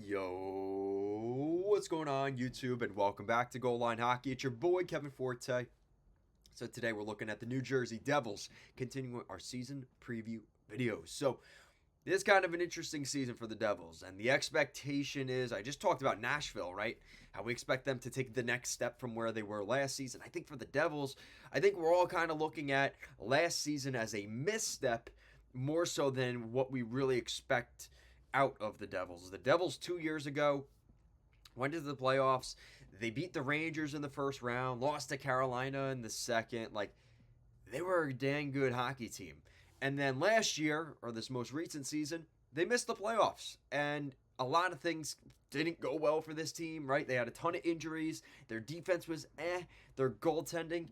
Yo, what's going on, YouTube, and welcome back to Goal Line Hockey. It's your boy Kevin Forte. So today we're looking at the New Jersey Devils, continuing our season preview videos. So this is kind of an interesting season for the Devils, and the expectation is, I just talked about Nashville, right? How we expect them to take the next step from where they were last season. I think for the Devils, I think we're all kind of looking at last season as a misstep more so than what we really expect out of the Devils. The Devils 2 years ago went to the playoffs. They beat the Rangers in the first round, lost to Carolina in the second. Like, they were a dang good hockey team. And then last year, or this most recent season, they missed the playoffs. And a lot of things didn't go well for this team, right? They had a ton of injuries. Their defense was Their goaltending,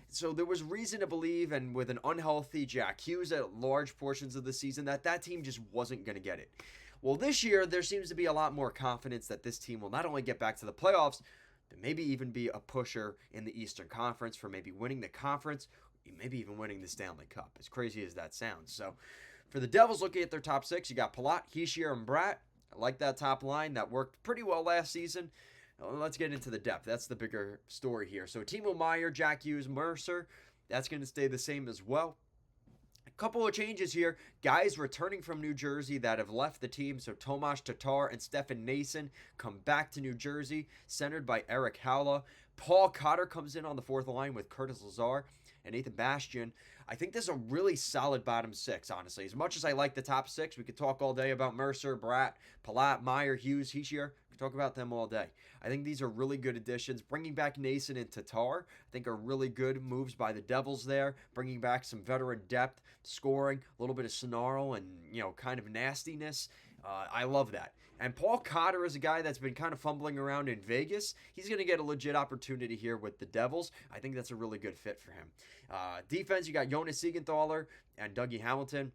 So there was reason to believe, and with an unhealthy Jack Hughes at large portions of the season, that team just wasn't going to get it. Well, this year, there seems to be a lot more confidence that this team will not only get back to the playoffs, but maybe even be a pusher in the Eastern Conference for maybe winning the conference, maybe even winning the Stanley Cup, as crazy as that sounds. So for the Devils, looking at their top six, you got Palat, Hischier, and Bratt. I like that top line. That worked pretty well last season. Let's get into the depth. That's the bigger story here. So Timo Meier, Jack Hughes, Mercer, that's going to stay the same as well. A couple of changes here. Guys returning from New Jersey that have left the team. So Tomas Tatar and Stefan Nason come back to New Jersey, centered by Erik Haula. Paul Cotter comes in on the fourth line with Curtis Lazar and Nathan Bastian. I think this is a really solid bottom six, honestly. As much as I like the top six, we could talk all day about Mercer, Bratt, Palat, Meier, Hughes, Hischier. We could talk about them all day. I think these are really good additions. Bringing back Nason and Tatar, I think are really good moves by the Devils there. Bringing back some veteran depth, scoring, a little bit of snarl and, kind of nastiness. I love that. And Paul Cotter is a guy that's been kind of fumbling around in Vegas. He's going to get a legit opportunity here with the Devils. I think that's a really good fit for him. Defense, you got Jonas Siegenthaler and Dougie Hamilton.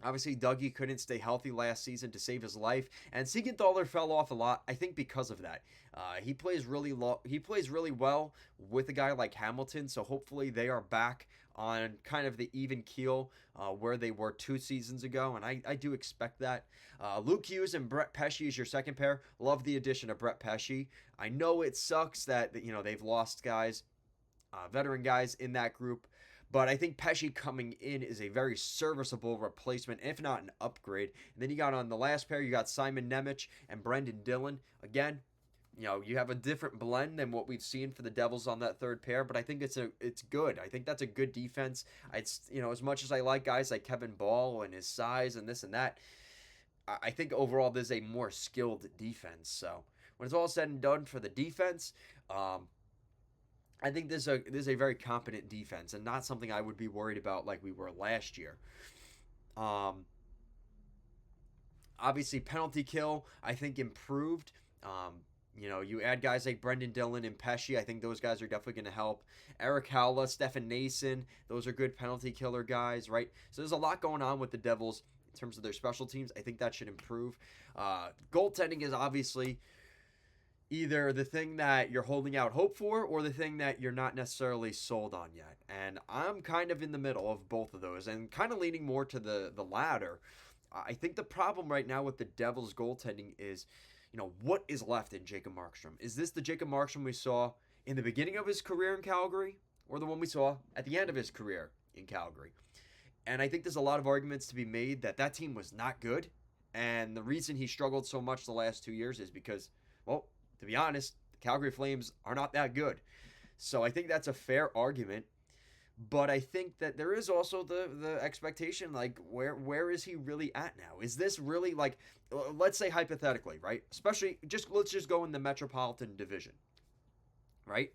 Obviously, Dougie couldn't stay healthy last season to save his life, and Siegenthaler fell off a lot. I think because of that, he plays really well with a guy like Hamilton. So hopefully they are back on kind of the even keel where they were 2 seasons ago, and I do expect that. Luke Hughes and Brett Pesce is your second pair. Love the addition of Brett Pesce. I know it sucks that they've lost guys, veteran guys in that group. But I think Pesce coming in is a very serviceable replacement, if not an upgrade. And then you got on the last pair, you got Simon Nemec and Brendan Dillon. Again, you have a different blend than what we've seen for the Devils on that third pair, but I think it's good. I think that's a good defense. It's as much as I like guys like Kevin Ball and his size and this and that, I think overall this is a more skilled defense. So when it's all said and done for the defense, I think this is a very competent defense and not something I would be worried about like we were last year. Obviously, penalty kill, I think, improved. You add guys like Brendan Dillon and Pesce. I think those guys are definitely going to help. Erik Haula, Stefan Nason, those are good penalty killer guys, right? So there's a lot going on with the Devils in terms of their special teams. I think that should improve. Goaltending is obviously either the thing that you're holding out hope for or the thing that you're not necessarily sold on yet. And I'm kind of in the middle of both of those and kind of leaning more to the latter. I think the problem right now with the Devils goaltending is, what is left in Jacob Markstrom? Is this the Jacob Markstrom we saw in the beginning of his career in Calgary or the one we saw at the end of his career in Calgary? And I think there's a lot of arguments to be made that team was not good. And the reason he struggled so much the last 2 years is because, well, to be honest, the Calgary Flames are not that good. So I think that's a fair argument. But I think that there is also the expectation, like, where is he really at now? Is this really, like, let's say hypothetically, right? Especially, let's just go in the Metropolitan Division, right?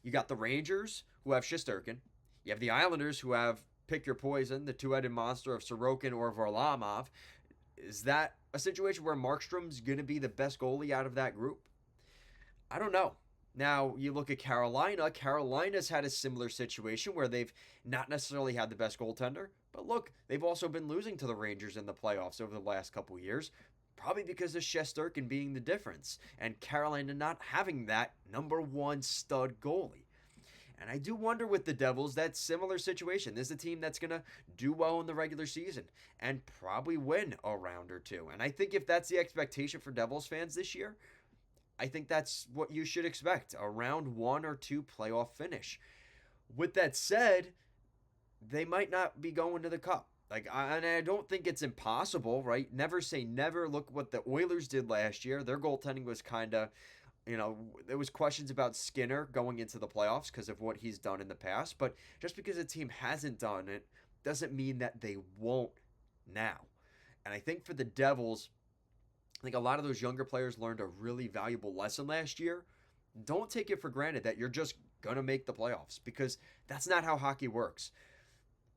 You got the Rangers, who have Shesterkin. You have the Islanders, who have, pick your poison, the two-headed monster of Sorokin or Varlamov. Is that a situation where Markstrom's going to be the best goalie out of that group? I don't know. Now, you look at Carolina. Carolina's had a similar situation where they've not necessarily had the best goaltender. But look, they've also been losing to the Rangers in the playoffs over the last couple years. Probably because of Shesterkin being the difference. And Carolina not having that number one stud goalie. And I do wonder with the Devils, that similar situation. This is a team that's going to do well in the regular season and probably win a round or two. And I think if that's the expectation for Devils fans this year, I think that's what you should expect, a round 1 or 2 playoff finish. With that said, they might not be going to the Cup. And I don't think it's impossible, right? Never say never. Look what the Oilers did last year. Their goaltending was kind of, there was questions about Skinner going into the playoffs because of what he's done in the past. But just because a team hasn't done it doesn't mean that they won't now. And I think for the Devils, I think a lot of those younger players learned a really valuable lesson last year. Don't take it for granted that you're just going to make the playoffs, because that's not how hockey works.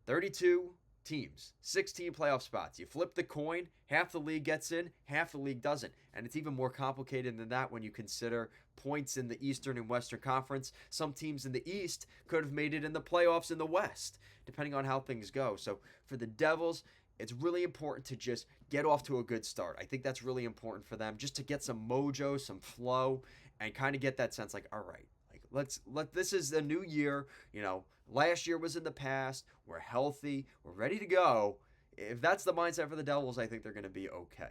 32 teams, 16 playoff spots. You flip the coin, half the league gets in, half the league doesn't. And it's even more complicated than that when you consider points in the Eastern and Western Conference. Some teams in the East could have made it in the playoffs in the West, depending on how things go. So for the Devils, it's really important to just get off to a good start. I think that's really important for them, just to get some mojo, some flow, and kind of get that sense like, all right, this is a new year. Last year was in the past. We're healthy. We're ready to go. If that's the mindset for the Devils, I think they're going to be okay.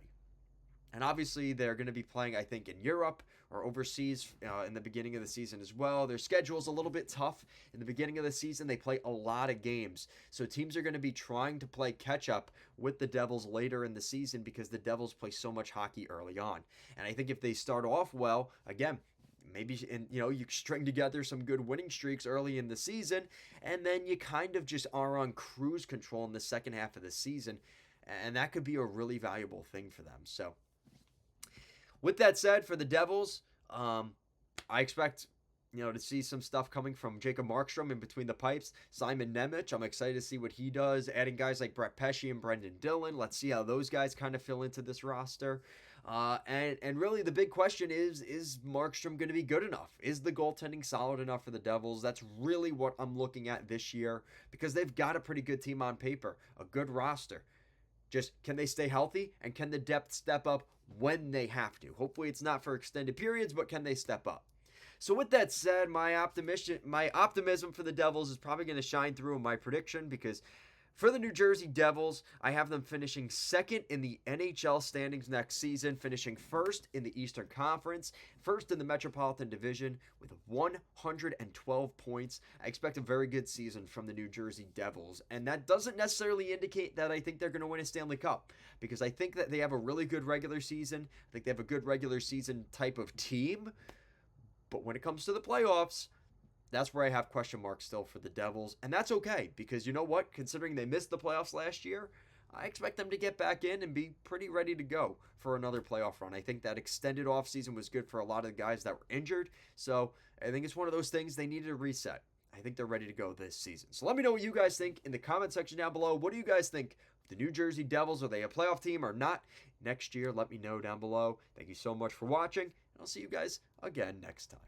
And obviously, they're going to be playing, I think, in Europe or overseas in the beginning of the season as well. Their schedule's a little bit tough. In the beginning of the season, they play a lot of games. So teams are going to be trying to play catch-up with the Devils later in the season because the Devils play so much hockey early on. And I think if they start off well, again, maybe you string together some good winning streaks early in the season, and then you kind of just are on cruise control in the second half of the season. And that could be a really valuable thing for them. So with that said, for the Devils, I expect to see some stuff coming from Jacob Markstrom in between the pipes. Simon Nemec, I'm excited to see what he does. Adding guys like Brett Pesce and Brendan Dillon. Let's see how those guys kind of fill into this roster. And really the big question is Markstrom going to be good enough? Is the goaltending solid enough for the Devils? That's really what I'm looking at this year, because they've got a pretty good team on paper, a good roster. Just, can they stay healthy, and can the depth step up when they have to? Hopefully it's not for extended periods, but can they step up? So with that said, my optimism for the Devils is probably going to shine through in my prediction, because for the New Jersey Devils, I have them finishing second in the NHL standings next season, finishing first in the Eastern Conference, first in the Metropolitan Division with 112 points. I expect a very good season from the New Jersey Devils, and that doesn't necessarily indicate that I think they're going to win a Stanley Cup, because I think that they have a really good regular season. I think they have a good regular season type of team, but when it comes to the playoffs, that's where I have question marks still for the Devils. And that's okay, because you know what? Considering they missed the playoffs last year, I expect them to get back in and be pretty ready to go for another playoff run. I think that extended offseason was good for a lot of the guys that were injured. So I think it's one of those things they needed a reset. I think they're ready to go this season. So let me know what you guys think in the comment section down below. What do you guys think of the New Jersey Devils? Are they a playoff team or not next year? Let me know down below. Thank you so much for watching, and I'll see you guys again next time.